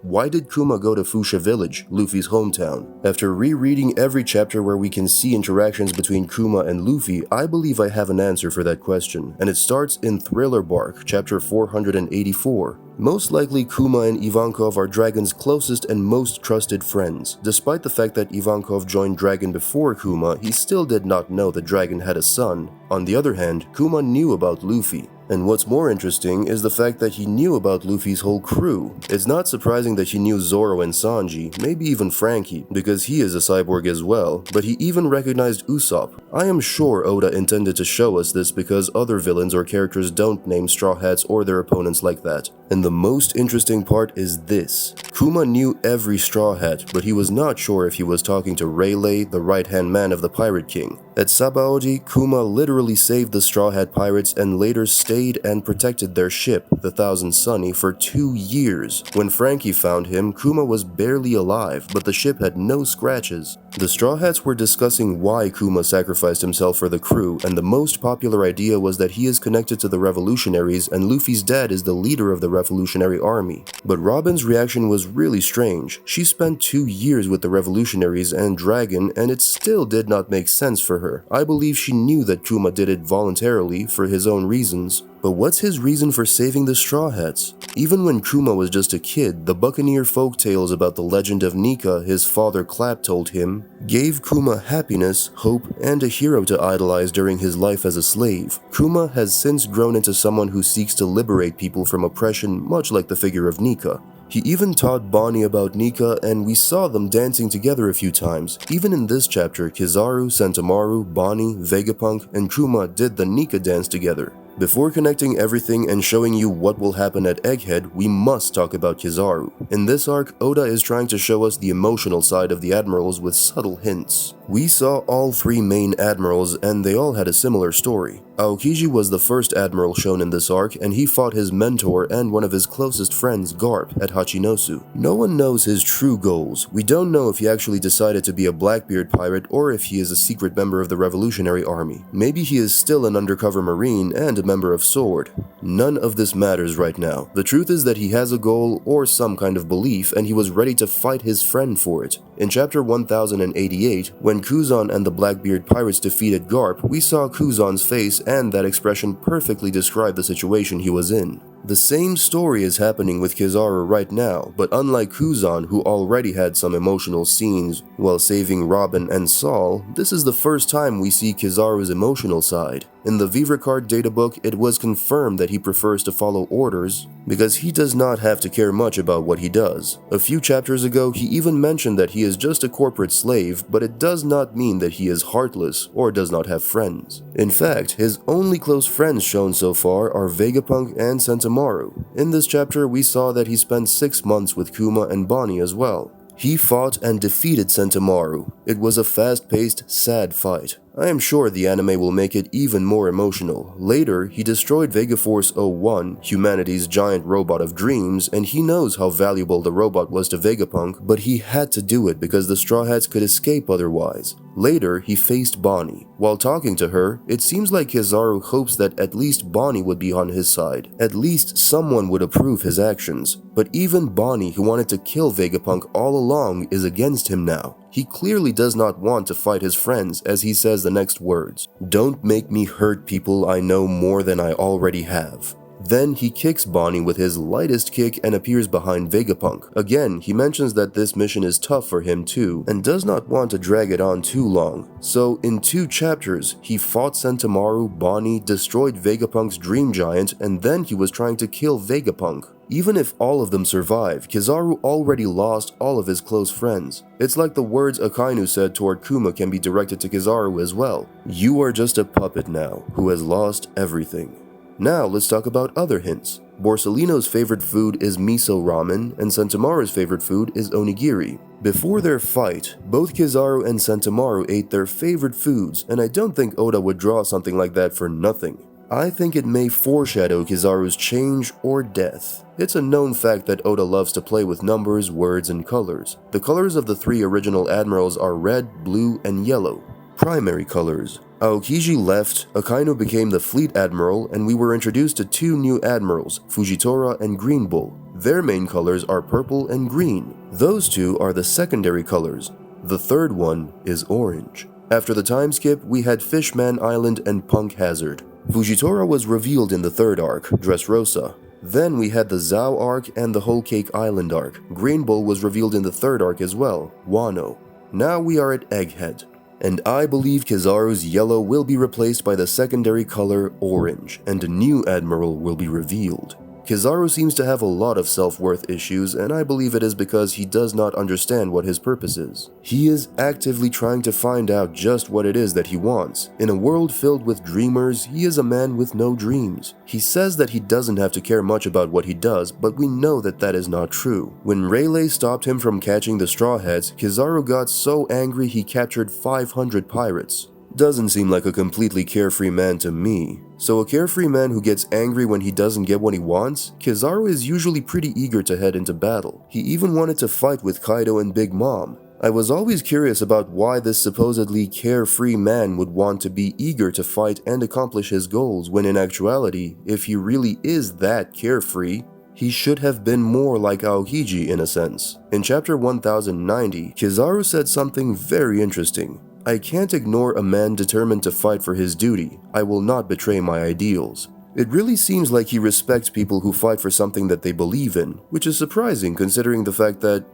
Why did Kuma go to Foosha village, Luffy's hometown? After rereading every chapter where we can see interactions between Kuma and Luffy, I believe I have an answer for that question, and it starts in Thriller Bark, chapter 484. Most likely, Kuma and Ivankov are Dragon's closest and most trusted friends. Despite the fact that Ivankov joined Dragon before Kuma, he still did not know that Dragon had a son. On the other hand, Kuma knew about Luffy. And what's more interesting is the fact that he knew about Luffy's whole crew. It's not surprising that he knew Zoro and Sanji, maybe even Frankie, because he is a cyborg as well, but he even recognized Usopp. I am sure Oda intended to show us this because other villains or characters don't name Straw Hats or their opponents like that. And the most interesting part is this. Kuma knew every Straw Hat, but he was not sure if he was talking to Rayleigh, the right-hand man of the Pirate King. At Sabaody, Kuma literally saved the Straw Hat pirates and later stayed and protected their ship, the Thousand Sunny, for 2 years. When Frankie found him, Kuma was barely alive, but the ship had no scratches. The Straw Hats were discussing why Kuma sacrificed himself for the crew, and the most popular idea was that he is connected to the revolutionaries and Luffy's dad is the leader of the revolutionary army. But Robin's reaction was really strange. She spent 2 years with the revolutionaries and Dragon, and it still did not make sense for her. I believe she knew that Kuma did it voluntarily for his own reasons. But what's his reason for saving the Straw Hats? Even when Kuma was just a kid, the Buccaneer folktales about the legend of Nika his father Clap told him gave Kuma happiness, hope, and a hero to idolize during his life as a slave. Kuma has since grown into someone who seeks to liberate people from oppression, much like the figure of Nika. He even taught Bonnie about Nika, and we saw them dancing together a few times. Even in this chapter, Kizaru, Sentomaru, Bonnie, Vegapunk, and Kuma did the Nika dance together. Before connecting everything and showing you what will happen at Egghead, we must talk about Kizaru. In this arc, Oda is trying to show us the emotional side of the admirals with subtle hints. We saw all 3 main admirals and they all had a similar story. Aokiji was the first admiral shown in this arc, and he fought his mentor and one of his closest friends, Garp, at Hachinosu. No one knows his true goals. We don't know if he actually decided to be a Blackbeard pirate or if he is a secret member of the Revolutionary Army. Maybe he is still an undercover marine and a member of SWORD. None of this matters right now. The truth is that he has a goal or some kind of belief, and he was ready to fight his friend for it. In chapter 1088, when Kuzan and the Blackbeard pirates defeated Garp, we saw Kuzan's face, and that expression perfectly described the situation he was in. The same story is happening with Kizaru right now, but unlike Kuzan, who already had some emotional scenes while saving Robin and Saul, this is the first time we see Kizaru's emotional side. In the Vivracard databook, it was confirmed that he prefers to follow orders because he does not have to care much about what he does. A few chapters ago, he even mentioned that he is just a corporate slave, but it does not mean that he is heartless or does not have friends. In fact, his only close friends shown so far are Vegapunk and Sentomaru. In this chapter, we saw that he spent 6 months with Kuma and Bonnie as well. He fought and defeated Sentomaru. It was a fast-paced, sad fight. I am sure the anime will make it even more emotional. Later, he destroyed Vegaforce 01, humanity's giant robot of dreams, and he knows how valuable the robot was to Vegapunk, but he had to do it because the Straw Hats could escape otherwise. Later, he faced Bonnie. While talking to her, it seems like Kizaru hopes that at least Bonnie would be on his side. At least someone would approve his actions. But even Bonnie, who wanted to kill Vegapunk all along, is against him now. He clearly does not want to fight his friends, as he says the next words, "Don't make me hurt people I know more than I already have." Then he kicks Bonnie with his lightest kick and appears behind Vegapunk. Again, he mentions that this mission is tough for him too, and does not want to drag it on too long. So in 2 chapters, he fought Sentomaru, Bonnie, destroyed Vegapunk's dream giant, and then he was trying to kill Vegapunk. Even if all of them survive, Kizaru already lost all of his close friends. It's like the words Akainu said toward Kuma can be directed to Kizaru as well. You are just a puppet now, who has lost everything. Now let's talk about other hints. Borsalino's favorite food is miso ramen, and Sentomaru's favorite food is onigiri. Before their fight, both Kizaru and Sentomaru ate their favorite foods, and I don't think Oda would draw something like that for nothing. I think it may foreshadow Kizaru's change or death. It's a known fact that Oda loves to play with numbers, words, and colors. The colors of the 3 original admirals are red, blue, and yellow. Primary colors. Aokiji left, Akainu became the fleet admiral, and we were introduced to 2 new admirals, Fujitora and Green Bull. Their main colors are purple and green. Those two are the secondary colors. The third one is orange. After the time skip, we had Fishman Island and Punk Hazard. Fujitora was revealed in the third arc, Dressrosa. Then we had the Zhao arc and the Whole Cake Island arc. Green Bull was revealed in the third arc as well, Wano. Now we are at Egghead. And I believe Kizaru's yellow will be replaced by the secondary color orange, and a new admiral will be revealed. Kizaru seems to have a lot of self-worth issues, and I believe it is because he does not understand what his purpose is. He is actively trying to find out just what it is that he wants. In a world filled with dreamers, he is a man with no dreams. He says that he doesn't have to care much about what he does, but we know that that is not true. When Rayleigh stopped him from catching the Straw Hats, Kizaru got so angry he captured 500 pirates. Doesn't seem like a completely carefree man to me. So a carefree man who gets angry when he doesn't get what he wants? Kizaru is usually pretty eager to head into battle. He even wanted to fight with Kaido and Big Mom. I was always curious about why this supposedly carefree man would want to be eager to fight and accomplish his goals when in actuality, if he really is that carefree, he should have been more like Aokiji in a sense. In chapter 1090, Kizaru said something very interesting. I can't ignore a man determined to fight for his duty. I will not betray my ideals. It really seems like he respects people who fight for something that they believe in, which is surprising considering the fact that,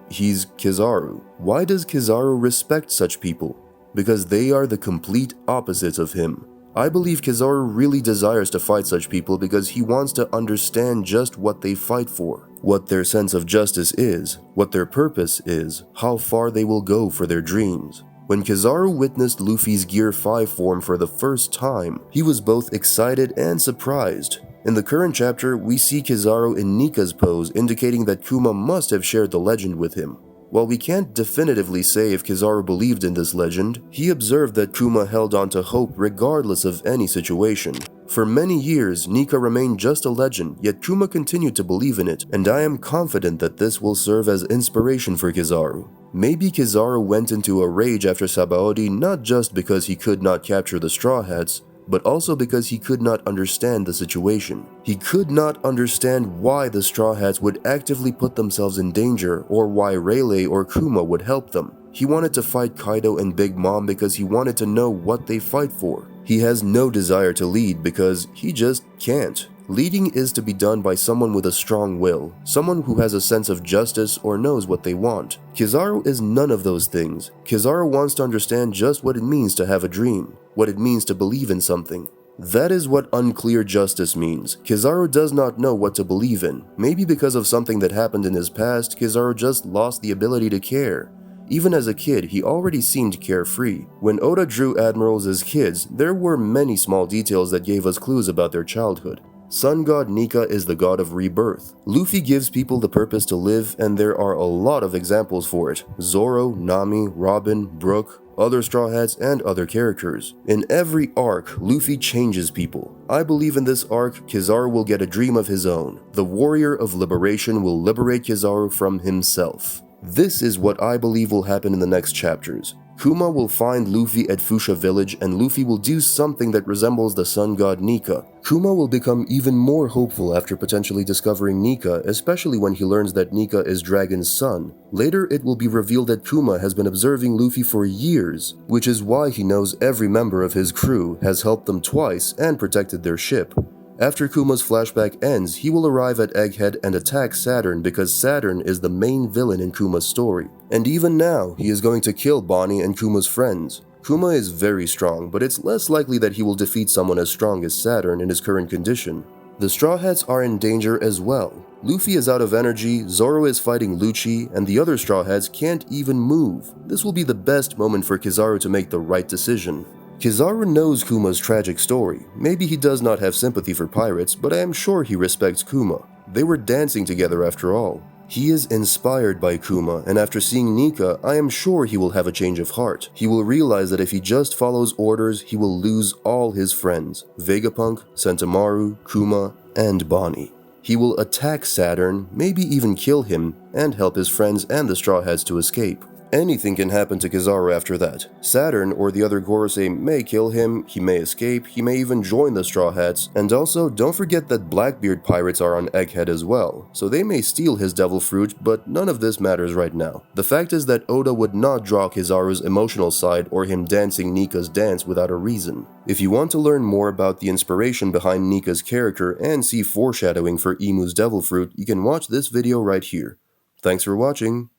he's Kizaru. Why does Kizaru respect such people? Because they are the complete opposites of him. I believe Kizaru really desires to fight such people because he wants to understand just what they fight for, what their sense of justice is, what their purpose is, how far they will go for their dreams. When Kizaru witnessed Luffy's Gear 5 form for the first time, he was both excited and surprised. In the current chapter, we see Kizaru in Nika's pose, indicating that Kuma must have shared the legend with him. While we can't definitively say if Kizaru believed in this legend, he observed that Kuma held on to hope regardless of any situation. For many years, Nika remained just a legend, yet Kuma continued to believe in it, and I am confident that this will serve as inspiration for Kizaru. Maybe Kizaru went into a rage after Sabaody not just because he could not capture the Straw Hats, but also because he could not understand the situation. He could not understand why the Straw Hats would actively put themselves in danger or why Rayleigh or Kuma would help them. He wanted to fight Kaido and Big Mom because he wanted to know what they fight for. He has no desire to lead because he just can't. Leading is to be done by someone with a strong will, someone who has a sense of justice or knows what they want. Kizaru is none of those things. Kizaru wants to understand just what it means to have a dream, what it means to believe in something. That is what unclear justice means. Kizaru does not know what to believe in. Maybe because of something that happened in his past, Kizaru just lost the ability to care. Even as a kid, he already seemed carefree. When Oda drew admirals as kids, there were many small details that gave us clues about their childhood. Sun God Nika is the god of rebirth. Luffy gives people the purpose to live, and there are a lot of examples for it. Zoro, Nami, Robin, Brook, other Straw Hats, and other characters. In every arc, Luffy changes people. I believe in this arc, Kizaru will get a dream of his own. The warrior of liberation will liberate Kizaru from himself. This is what I believe will happen in the next chapters. Kuma will find Luffy at Foosha village and Luffy will do something that resembles the sun god Nika. Kuma will become even more hopeful after potentially discovering Nika, especially when he learns that Nika is Dragon's son. Later, it will be revealed that Kuma has been observing Luffy for years, which is why he knows every member of his crew, has helped them twice, and protected their ship. After Kuma's flashback ends, he will arrive at Egghead and attack Saturn because Saturn is the main villain in Kuma's story. And even now, he is going to kill Bonnie and Kuma's friends. Kuma is very strong, but it's less likely that he will defeat someone as strong as Saturn in his current condition. The Straw Hats are in danger as well. Luffy is out of energy, Zoro is fighting Lucci, and the other Straw Hats can't even move. This will be the best moment for Kizaru to make the right decision. Kizaru knows Kuma's tragic story. Maybe he does not have sympathy for pirates, but I am sure he respects Kuma. They were dancing together after all. He is inspired by Kuma, and after seeing Nika, I am sure he will have a change of heart. He will realize that if he just follows orders, he will lose all his friends, Vegapunk, Sentomaru, Kuma, and Bonnie. He will attack Saturn, maybe even kill him, and help his friends and the Straw Hats to escape. Anything can happen to Kizaru after that. Saturn or the other Gorosei may kill him, he may escape, he may even join the Straw Hats, and also don't forget that Blackbeard pirates are on Egghead as well, so they may steal his devil fruit, but none of this matters right now. The fact is that Oda would not draw Kizaru's emotional side or him dancing Nika's dance without a reason. If you want to learn more about the inspiration behind Nika's character and see foreshadowing for Imu's devil fruit, you can watch this video right here. Thanks for watching.